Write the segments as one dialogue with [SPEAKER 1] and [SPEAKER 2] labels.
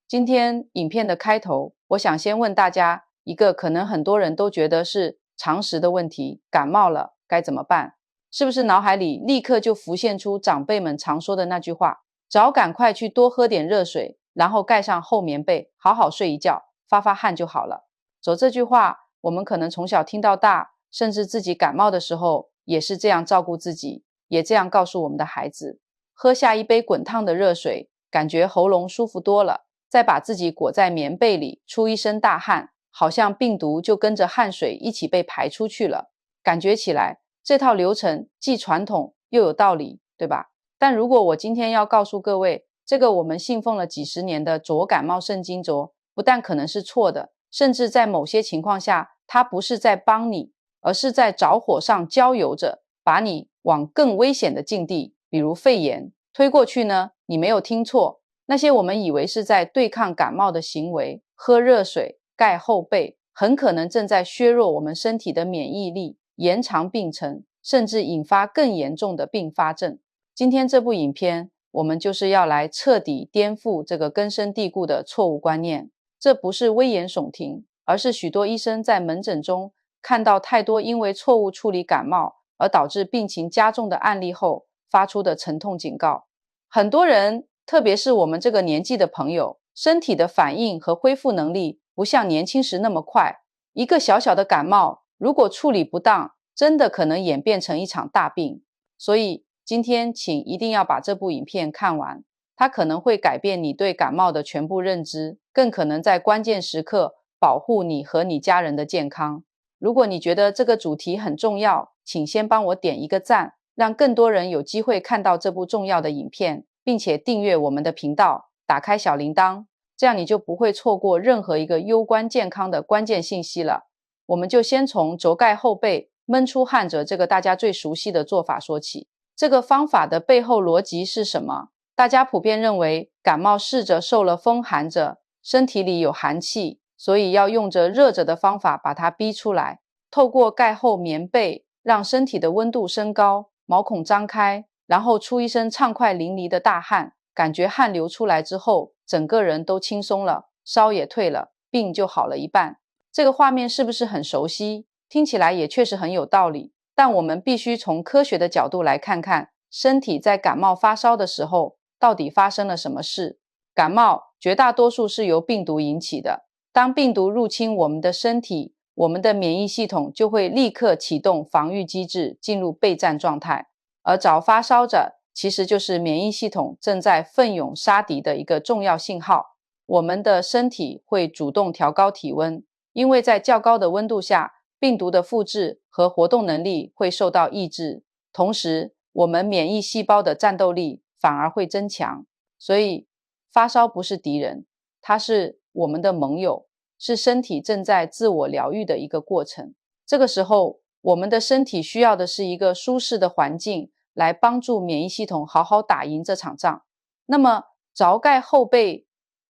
[SPEAKER 1] 今天影片的开头，我想先问大家一个可能很多人都觉得是常识的问题：感冒了该怎么办？是不是脑海里立刻就浮现出长辈们常说的那句话：只要赶快去多喝点热水，然后盖上厚棉被，好好睡一觉，发发汗就好了。走这句话，我们可能从小听到大，甚至自己感冒的时候也是这样照顾自己，也这样告诉我们的孩子：喝下一杯滚烫的热水，感觉喉咙舒服多了。再把自己裹在棉被里，出一身大汗，好像病毒就跟着汗水一起被排出去了。感觉起来，这套流程既传统又有道理，对吧？但如果我今天要告诉各位，这个我们信奉了几十年的着感冒圣经着，不但可能是错的，甚至在某些情况下，它不是在帮你，而是在着火上浇油着，把你往更危险的境地，比如肺炎推过去呢？你没有听错。那些我们以为是在对抗感冒的行为，喝热水、盖厚被，很可能正在削弱我们身体的免疫力，延长病程，甚至引发更严重的并发症。今天这部影片，我们就是要来彻底颠覆这个根深蒂固的错误观念。这不是危言耸听，而是许多医生在门诊中看到太多因为错误处理感冒而导致病情加重的案例后发出的沉痛警告。很多人特别是我们这个年纪的朋友，身体的反应和恢复能力不像年轻时那么快。一个小小的感冒，如果处理不当，真的可能演变成一场大病。所以今天请一定要把这部影片看完，它可能会改变你对感冒的全部认知，更可能在关键时刻保护你和你家人的健康。如果你觉得这个主题很重要，请先帮我点一个赞，让更多人有机会看到这部重要的影片，并且订阅我们的频道，打开小铃铛，这样你就不会错过任何一个攸关健康的关键信息了。我们就先从着盖后背闷出汗者这个大家最熟悉的做法说起。这个方法的背后逻辑是什么？大家普遍认为感冒试着受了风寒者，身体里有寒气，所以要用着热着的方法把它逼出来，透过盖厚棉被让身体的温度升高，毛孔张开，然后出一身畅快淋漓的大汗，感觉汗流出来之后，整个人都轻松了，烧也退了，病就好了一半。这个画面是不是很熟悉？听起来也确实很有道理，但我们必须从科学的角度来看看，身体在感冒发烧的时候，到底发生了什么事。感冒绝大多数是由病毒引起的，当病毒入侵我们的身体，我们的免疫系统就会立刻启动防御机制，进入备战状态。而找发烧者其实就是免疫系统正在奋勇杀敌的一个重要信号。我们的身体会主动调高体温，因为在较高的温度下，病毒的复制和活动能力会受到抑制，同时我们免疫细胞的战斗力反而会增强。所以发烧不是敌人，它是我们的盟友，是身体正在自我疗愈的一个过程。这个时候，我们的身体需要的是一个舒适的环境，来帮助免疫系统好好打赢这场仗。那么着盖后背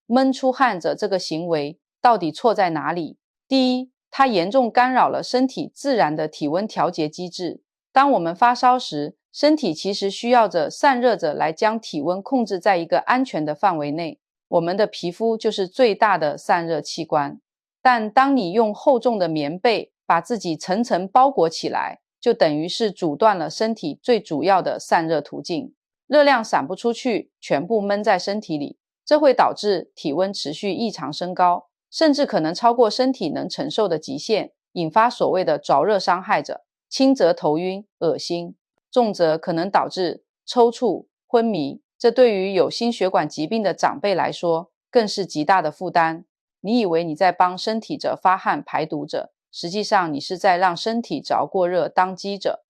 [SPEAKER 1] 闷出汗者这个行为到底错在哪里？第一，它严重干扰了身体自然的体温调节机制。当我们发烧时，身体其实需要着散热者来将体温控制在一个安全的范围内。我们的皮肤就是最大的散热器官。但当你用厚重的棉被把自己层层包裹起来，就等于是阻断了身体最主要的散热途径，热量散不出去，全部闷在身体里，这会导致体温持续异常升高，甚至可能超过身体能承受的极限，引发所谓的着热伤害者，轻则头晕、恶心，重则可能导致抽搐、昏迷，这对于有心血管疾病的长辈来说，更是极大的负担。你以为你在帮身体者发汗排毒者，实际上你是在让身体着过热当机者。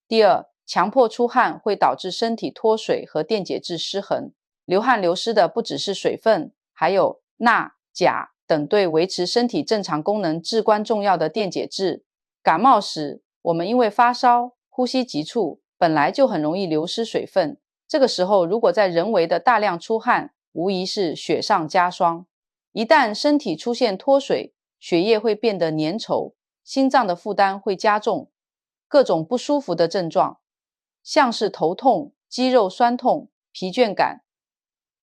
[SPEAKER 1] 第二，强迫出汗会导致身体脱水和电解质失衡，流汗流失的不只是水分，还有钠、钾等对维持身体正常功能至关重要的电解质。感冒时，我们因为发烧、呼吸急促，本来就很容易流失水分，这个时候如果再人为的大量出汗，无疑是雪上加霜。一旦身体出现脱水，血液会变得粘稠，心脏的负担会加重，各种不舒服的症状，像是头痛、肌肉酸痛、疲倦感，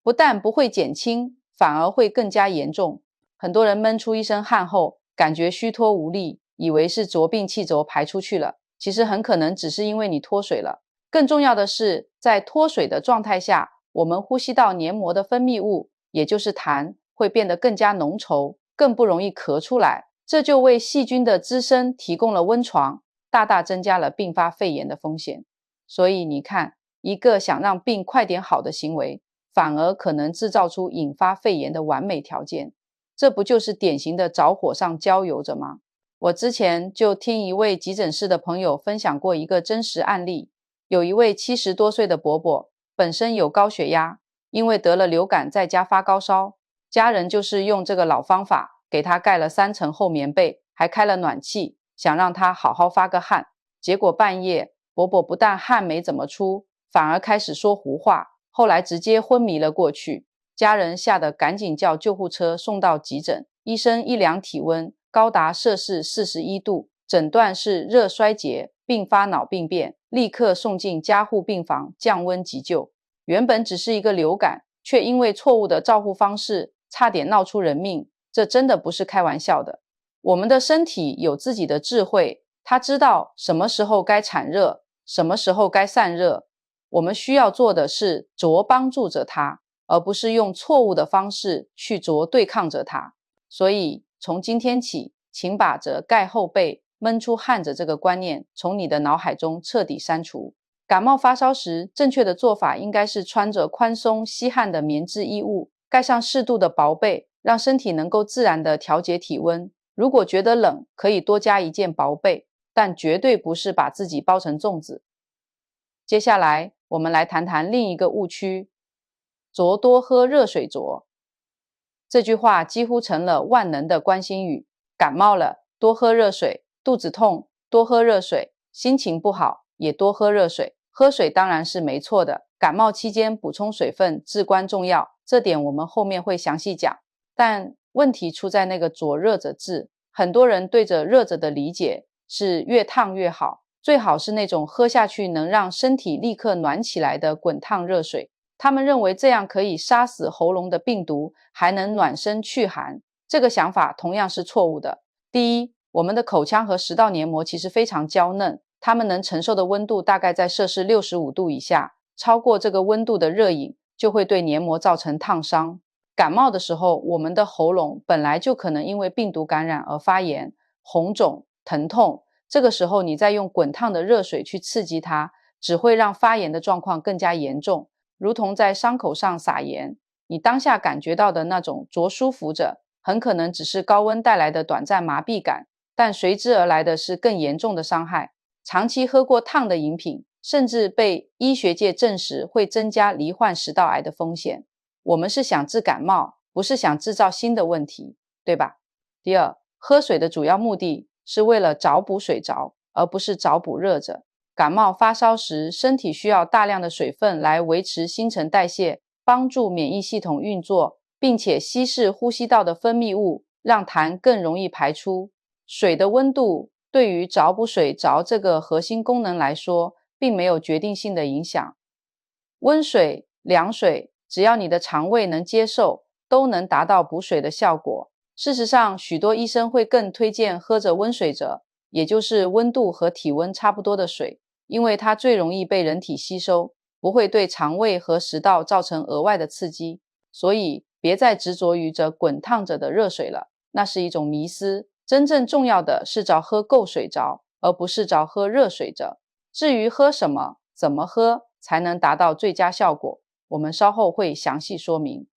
[SPEAKER 1] 不但不会减轻，反而会更加严重。很多人闷出一身汗后，感觉虚脱无力，以为是浊病气轴排出去了，其实很可能只是因为你脱水了。更重要的是，在脱水的状态下，我们呼吸道黏膜的分泌物，也就是痰，会变得更加浓稠，更不容易咳出来，这就为细菌的滋生提供了温床，大大增加了并发肺炎的风险。所以你看，一个想让病快点好的行为，反而可能制造出引发肺炎的完美条件，这不就是典型的着火上浇油着吗？我之前就听一位急诊室的朋友分享过一个真实案例，有一位70多岁的伯伯，本身有高血压，因为得了流感在家发高烧，家人就是用这个老方法，给他盖了3层厚棉被，还开了暖气，想让他好好发个汗。结果半夜，伯伯不但汗没怎么出，反而开始说胡话，后来直接昏迷了过去。家人吓得赶紧叫救护车送到急诊，医生一量体温，高达摄氏41度，诊断是热衰竭并发脑病变，立刻送进加护病房降温急救。原本只是一个流感，却因为错误的照护方式，差点闹出人命，这真的不是开玩笑的。我们的身体有自己的智慧，它知道什么时候该产热，什么时候该散热。我们需要做的是着帮助着它，而不是用错误的方式去着对抗着它。所以从今天起，请把着盖厚被、闷出汗着这个观念从你的脑海中彻底删除。感冒发烧时，正确的做法应该是穿着宽松吸汗的棉质衣物，盖上适度的薄被，让身体能够自然的调节体温。如果觉得冷，可以多加一件薄被，但绝对不是把自己包成粽子。接下来我们来谈谈另一个误区，着多喝热水着。这句话几乎成了万能的关心语，感冒了多喝热水，肚子痛多喝热水，心情不好也多喝热水。喝水当然是没错的，感冒期间补充水分至关重要，这点我们后面会详细讲。但问题出在那个着热着字，很多人对着热着的理解是越烫越好，最好是那种喝下去能让身体立刻暖起来的滚烫热水。他们认为这样可以杀死喉咙的病毒，还能暖身祛寒。这个想法同样是错误的。第一，我们的口腔和食道黏膜其实非常娇嫩，它们能承受的温度大概在摄氏65度以下，超过这个温度的热饮就会对黏膜造成烫伤。感冒的时候，我们的喉咙本来就可能因为病毒感染而发炎、红肿、疼痛，这个时候你再用滚烫的热水去刺激它，只会让发炎的状况更加严重。如同在伤口上撒盐，你当下感觉到的那种着舒服着，很可能只是高温带来的短暂麻痹感，但随之而来的是更严重的伤害。长期喝过烫的饮品，甚至被医学界证实会增加罹患食道癌的风险。我们是想治感冒，不是想制造新的问题，对吧？第二，喝水的主要目的是为了找补水着，而不是找补热着。感冒发烧时，身体需要大量的水分来维持新陈代谢，帮助免疫系统运作，并且稀释呼吸道的分泌物，让痰更容易排出。水的温度对于找补水着这个核心功能来说，并没有决定性的影响。温水、凉水，只要你的肠胃能接受，都能达到补水的效果。事实上，许多医生会更推荐喝着温水着，也就是温度和体温差不多的水，因为它最容易被人体吸收，不会对肠胃和食道造成额外的刺激。所以别再执着于着滚烫着的热水了，那是一种迷思。真正重要的是着喝够水着，而不是着喝热水着。至于喝什么、怎么喝才能达到最佳效果，我们稍后会详细说明。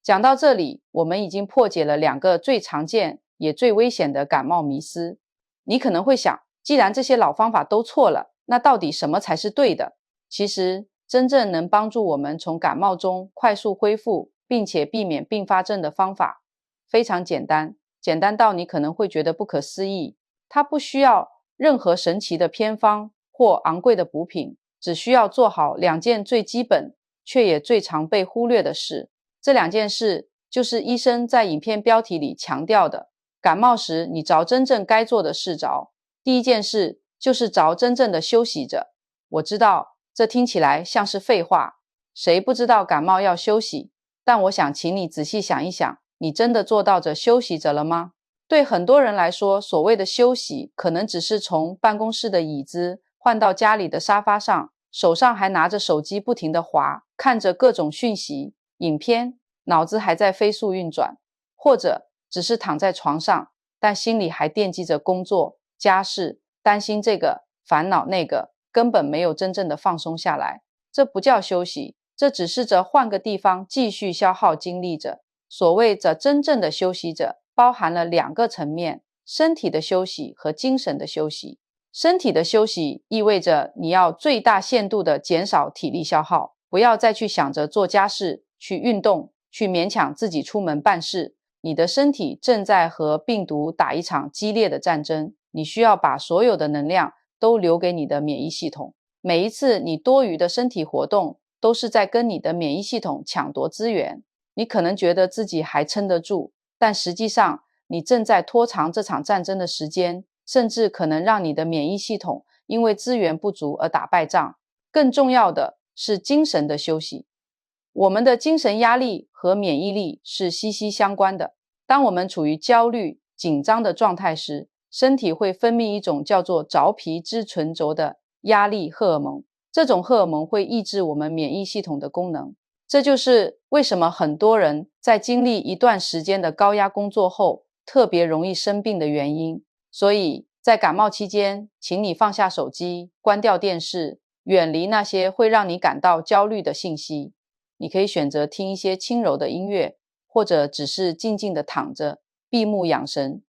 [SPEAKER 1] 讲到这里，我们已经破解了2个最常见也最危险的感冒迷思。你可能会想，既然这些老方法都错了，那到底什么才是对的？其实，真正能帮助我们从感冒中快速恢复，并且避免并发症的方法，非常简单，简单到你可能会觉得不可思议。它不需要任何神奇的偏方或昂贵的补品，只需要做好2件最基本却也最常被忽略的事。这2件事就是医生在影片标题里强调的，感冒时你着真正该做的事着。第一件事就是着真正的休息着。我知道这听起来像是废话，谁不知道感冒要休息？但我想请你仔细想一想，你真的做到着休息着了吗？对很多人来说，所谓的休息，可能只是从办公室的椅子换到家里的沙发上，手上还拿着手机不停地滑，看着各种讯息、影片，脑子还在飞速运转，或者只是躺在床上，但心里还惦记着工作、家事，担心这个，烦恼那个，根本没有真正的放松下来。这不叫休息，这只是着换个地方继续消耗精力着。所谓着真正的休息者，包含了2个层面：身体的休息和精神的休息。身体的休息意味着你要最大限度地减少体力消耗，不要再去想着做家事、去运动、去勉强自己出门办事。你的身体正在和病毒打一场激烈的战争，你需要把所有的能量都留给你的免疫系统。每一次你多余的身体活动，都是在跟你的免疫系统抢夺资源。你可能觉得自己还撑得住，但实际上你正在拖长这场战争的时间，甚至可能让你的免疫系统因为资源不足而打败仗。更重要的是精神的休息。我们的精神压力和免疫力是息息相关的。当我们处于焦虑、紧张的状态时，身体会分泌一种叫做着皮质醇轴的压力荷尔蒙，这种荷尔蒙会抑制我们免疫系统的功能。这就是为什么很多人在经历一段时间的高压工作后，特别容易生病的原因。所以在感冒期间，请你放下手机，关掉电视，远离那些会让你感到焦虑的信息。你可以选择听一些轻柔的音乐，或者只是静静地躺着，闭目养神。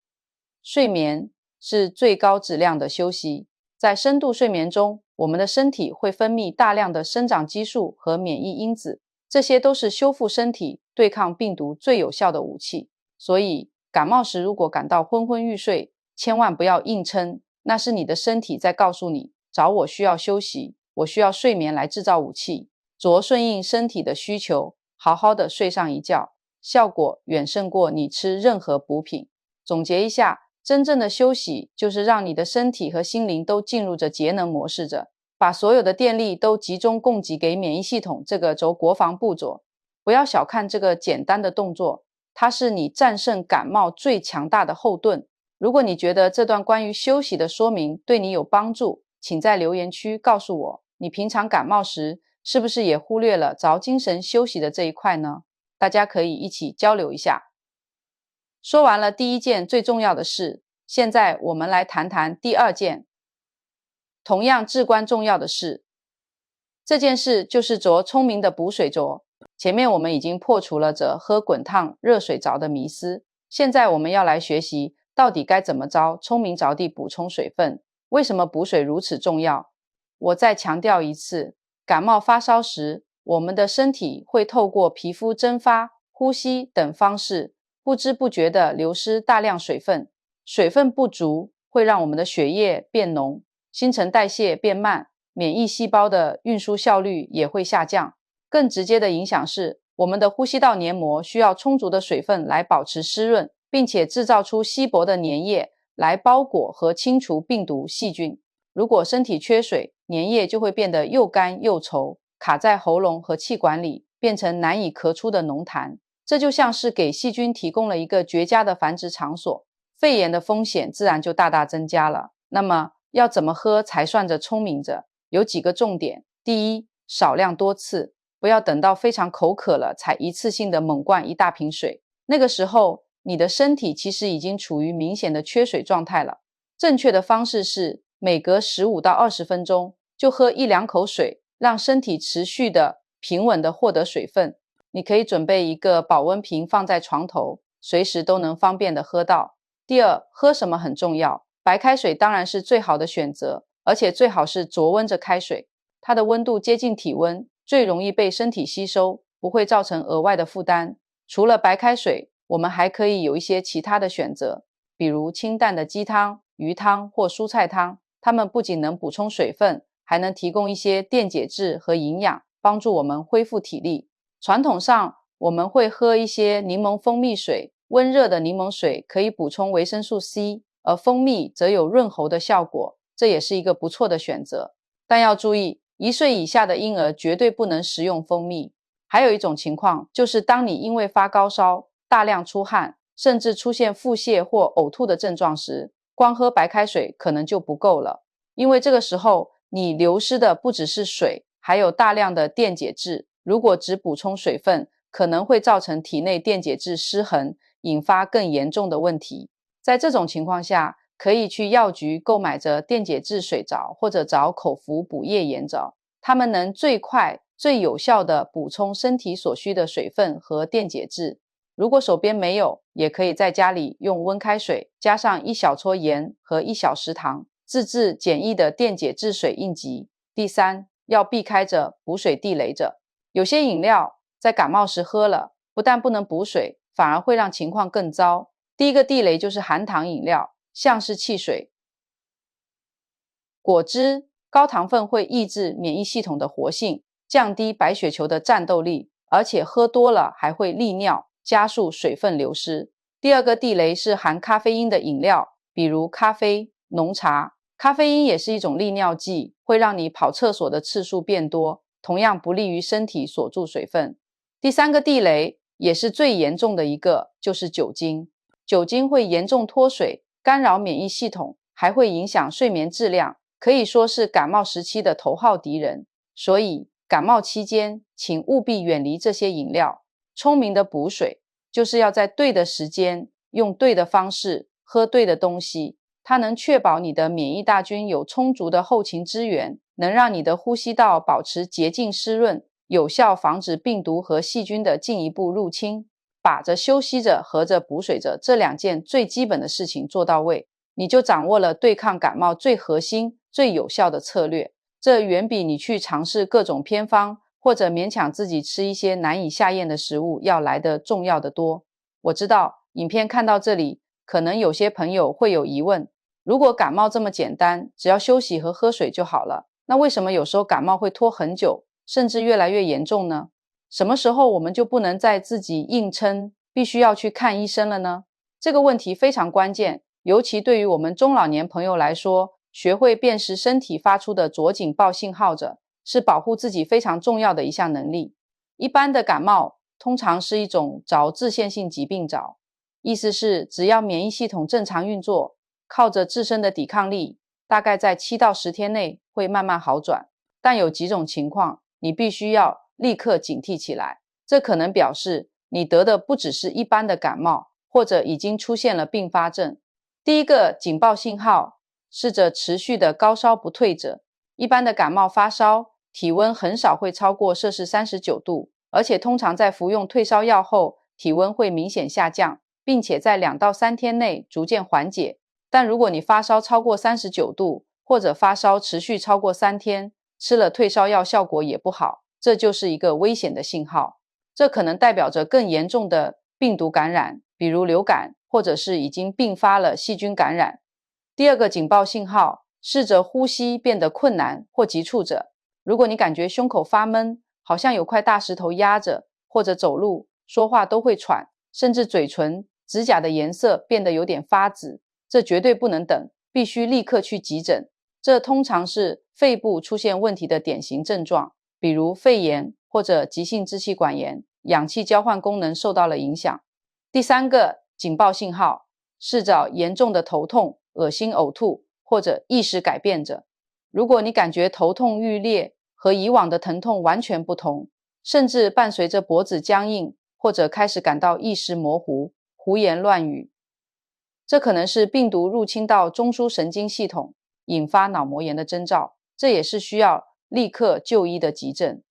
[SPEAKER 1] 睡眠是最高质量的休息。在深度睡眠中，我们的身体会分泌大量的生长激素和免疫因子，这些都是修复身体、对抗病毒最有效的武器。所以，感冒时如果感到昏昏欲睡，千万不要硬撑，那是你的身体在告诉你，找我需要休息，我需要睡眠来制造武器。着顺应身体的需求，好好的睡上一觉，效果远胜过你吃任何补品。总结一下，真正的休息就是让你的身体和心灵都进入着节能模式着，把所有的电力都集中供给给免疫系统这个轴国防部着。不要小看这个简单的动作，它是你战胜感冒最强大的后盾。如果你觉得这段关于休息的说明对你有帮助，请在留言区告诉我，你平常感冒时是不是也忽略了着精神休息的这一块呢？大家可以一起交流一下。说完了第一件最重要的事，现在我们来谈谈第2件，同样至关重要的事。这件事就是着聪明的补水着。前面我们已经破除了着喝滚烫热水着的迷思，现在我们要来学习到底该怎么着聪明着地补充水分。为什么补水如此重要？我再强调一次，感冒发烧时，我们的身体会透过皮肤蒸发、呼吸等方式，不知不觉地流失大量水分。水分不足会让我们的血液变浓，新陈代谢变慢，免疫细胞的运输效率也会下降。更直接的影响是，我们的呼吸道黏膜需要充足的水分来保持湿润，并且制造出稀薄的粘液来包裹和清除病毒细菌。如果身体缺水，粘液就会变得又干又稠，卡在喉咙和气管里，变成难以咳出的浓痰。这就像是给细菌提供了一个绝佳的繁殖场所，肺炎的风险自然就大大增加了。那么要怎么喝才算着聪明着？有几个重点。第一，少量多次，不要等到非常口渴了才一次性的猛灌一大瓶水，那个时候你的身体其实已经处于明显的缺水状态了。正确的方式是每隔15到20分钟就喝1-2口水，让身体持续的平稳的获得水分。你可以准备一个保温瓶放在床头，随时都能方便的喝到。第二，喝什么很重要，白开水当然是最好的选择，而且最好是着温着开水，它的温度接近体温，最容易被身体吸收，不会造成额外的负担。除了白开水，我们还可以有一些其他的选择，比如清淡的鸡汤、鱼汤或蔬菜汤，它们不仅能补充水分，还能提供一些电解质和营养，帮助我们恢复体力。传统上我们会喝一些柠檬蜂蜜水，温热的柠檬水可以补充维生素 C， 而蜂蜜则有润喉的效果，这也是一个不错的选择。但要注意，1岁以下的婴儿绝对不能食用蜂蜜。还有一种情况就是当你因为发高烧、大量出汗，甚至出现腹泻或呕吐的症状时，光喝白开水可能就不够了，因为这个时候你流失的不只是水，还有大量的电解质。如果只补充水分，可能会造成体内电解质失衡，引发更严重的问题。在这种情况下，可以去药局购买着电解质水藻，或者找口服补液眼藻，它们能最快、最有效地补充身体所需的水分和电解质。如果手边没有，也可以在家里用温开水加上1小撮盐和1小时糖，自制简易的电解质水应急。第三，要避开着补水地雷者。有些饮料在感冒时喝了，不但不能补水，反而会让情况更糟。第一个地雷就是含糖饮料，像是汽水、果汁。高糖分会抑制免疫系统的活性，降低白血球的战斗力，而且喝多了还会利尿，加速水分流失。第二个地雷是含咖啡因的饮料，比如咖啡、浓茶。咖啡因也是一种利尿剂，会让你跑厕所的次数变多，同样不利于身体锁住水分。第三个地雷也是最严重的一个，就是酒精。酒精会严重脱水，干扰免疫系统，还会影响睡眠质量，可以说是感冒时期的头号敌人。所以感冒期间，请务必远离这些饮料。聪明的补水，就是要在对的时间，用对的方式，喝对的东西。它能确保你的免疫大军有充足的后勤支援，能让你的呼吸道保持洁净湿润，有效防止病毒和细菌的进一步入侵。把着休息着和着补水着这2件最基本的事情做到位，你就掌握了对抗感冒最核心、最有效的策略。这远比你去尝试各种偏方，或者勉强自己吃一些难以下咽的食物要来得重要得多。我知道影片看到这里，可能有些朋友会有疑问，如果感冒这么简单，只要休息和喝水就好了，那为什么有时候感冒会拖很久，甚至越来越严重呢？什么时候我们就不能再自己硬撑，必须要去看医生了呢？这个问题非常关键，尤其对于我们中老年朋友来说，学会辨识身体发出的左警报信号者，是保护自己非常重要的一项能力。一般的感冒通常是一种着自限性疾病着，意思是只要免疫系统正常运作，靠着自身的抵抗力，大概在7到10天内会慢慢好转。但有几种情况，你必须要立刻警惕起来，这可能表示你得的不只是一般的感冒，或者已经出现了并发症。第一个警报信号是着持续的高烧不退者。一般的感冒发烧，体温很少会超过摄氏39度，而且通常在服用退烧药后，体温会明显下降，并且在2到3天内逐渐缓解。但如果你发烧超过39度，或者发烧持续超过3天，吃了退烧药效果也不好，这就是一个危险的信号。这可能代表着更严重的病毒感染，比如流感，或者是已经并发了细菌感染。第二个警报信号是着呼吸变得困难或急促者。如果你感觉胸口发闷，好像有块大石头压着，或者走路、说话都会喘，甚至嘴唇、指甲的颜色变得有点发紫，这绝对不能等，必须立刻去急诊。这通常是肺部出现问题的典型症状，比如肺炎或者急性支气管炎，氧气交换功能受到了影响。第三个警报信号是着严重的头痛、恶心、呕吐或者意识改变者。如果你感觉头痛欲裂，和以往的疼痛完全不同，甚至伴随着脖子僵硬，或者开始感到意识模糊、胡言乱语，这可能是病毒入侵到中枢神经系统，引发脑膜炎的征兆，这也是需要立刻就医的急症。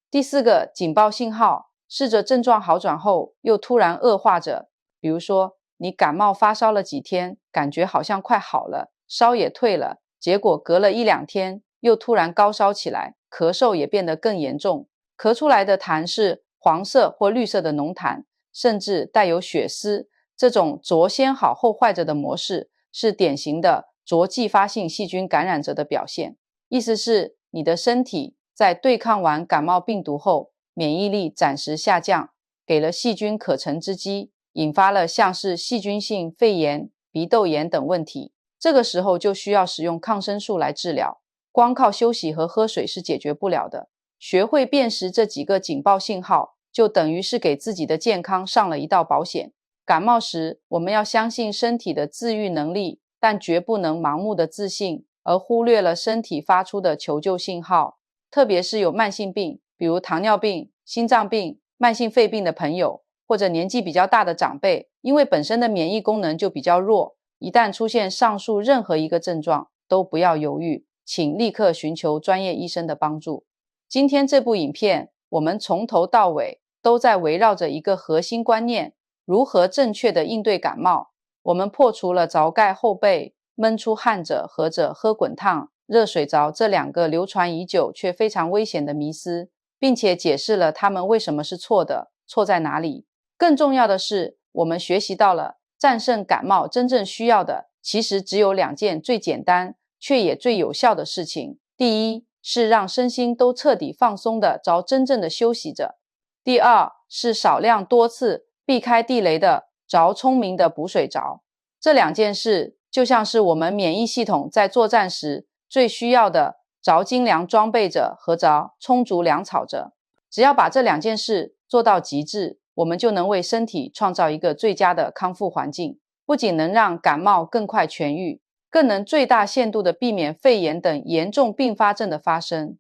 [SPEAKER 1] 第四个警报信号是着症状好转后又突然恶化者，比如说你感冒发烧了几天，感觉好像快好了，烧也退了，结果隔了1-2天又突然高烧起来，咳嗽也变得更严重，咳出来的痰是黄色或绿色的浓痰，甚至带有血丝。这种浊先好后坏者的模式是典型的浊继发性细菌感染者的表现，意思是你的身体在对抗完感冒病毒后，免疫力暂时下降，给了细菌可乘之机，引发了像是细菌性肺炎、鼻窦炎等问题。这个时候就需要使用抗生素来治疗，光靠休息和喝水是解决不了的，学会辨识这几个警报信号，就等于是给自己的健康上了一道保险。感冒时，我们要相信身体的自愈能力，但绝不能盲目的自信，而忽略了身体发出的求救信号。特别是有慢性病，比如糖尿病、心脏病、慢性肺病的朋友，或者年纪比较大的长辈，因为本身的免疫功能就比较弱，一旦出现上述任何一个症状，都不要犹豫，请立刻寻求专业医生的帮助。今天这部影片，我们从头到尾都在围绕着一个核心观念，如何正确的应对感冒。我们破除了凿盖后背、闷出汗者和喝滚烫、热水澡这两个流传已久却非常危险的迷思，并且解释了它们为什么是错的，错在哪里。更重要的是，我们学习到了战胜感冒真正需要的，其实只有2件最简单却也最有效的事情。第一，是让身心都彻底放松的着真正的休息着；第二，是少量多次避开地雷的着聪明的补水着。这2件事就像是我们免疫系统在作战时最需要的着精良装备着和着充足粮草着。只要把这2件事做到极致，我们就能为身体创造一个最佳的康复环境，不仅能让感冒更快痊愈，更能最大限度地避免肺炎等严重并发症的发生。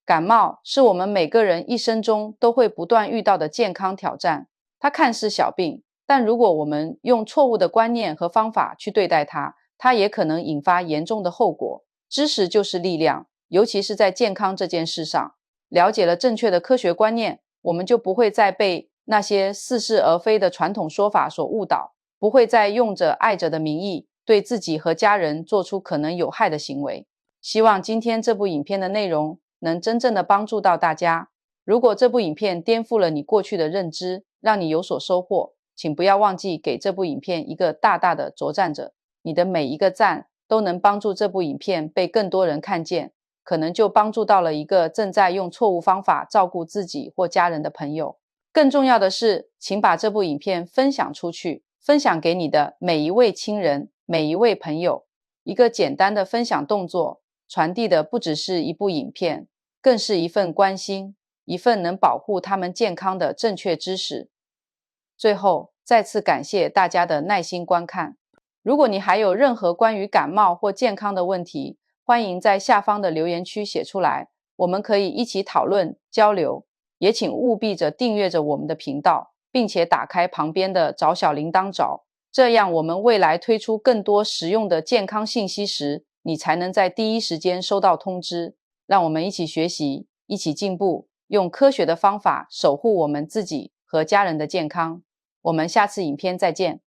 [SPEAKER 1] 感冒是我们每个人一生中都会不断遇到的健康挑战，它看似小病，但如果我们用错误的观念和方法去对待它，它也可能引发严重的后果。知识就是力量，尤其是在健康这件事上，了解了正确的科学观念，我们就不会再被那些似是而非的传统说法所误导，不会再用着爱着的名义对自己和家人做出可能有害的行为。希望今天这部影片的内容能真正的帮助到大家。如果这部影片颠覆了你过去的认知，让你有所收获，请不要忘记给这部影片一个大大的啄赞着。你的每一个赞都能帮助这部影片被更多人看见，可能就帮助到了一个正在用错误方法照顾自己或家人的朋友。更重要的是，请把这部影片分享出去，分享给你的每一位亲人、每一位朋友。一个简单的分享动作，传递的不只是一部影片，更是一份关心，一份能保护他们健康的正确知识。最后，再次感谢大家的耐心观看。如果你还有任何关于感冒或健康的问题，欢迎在下方的留言区写出来，我们可以一起讨论交流。也请务必着订阅着我们的频道，并且打开旁边的找小铃铛找，这样我们未来推出更多实用的健康信息时，你才能在第一时间收到通知。让我们一起学习，一起进步，用科学的方法守护我们自己和家人的健康。我们下次影片再见。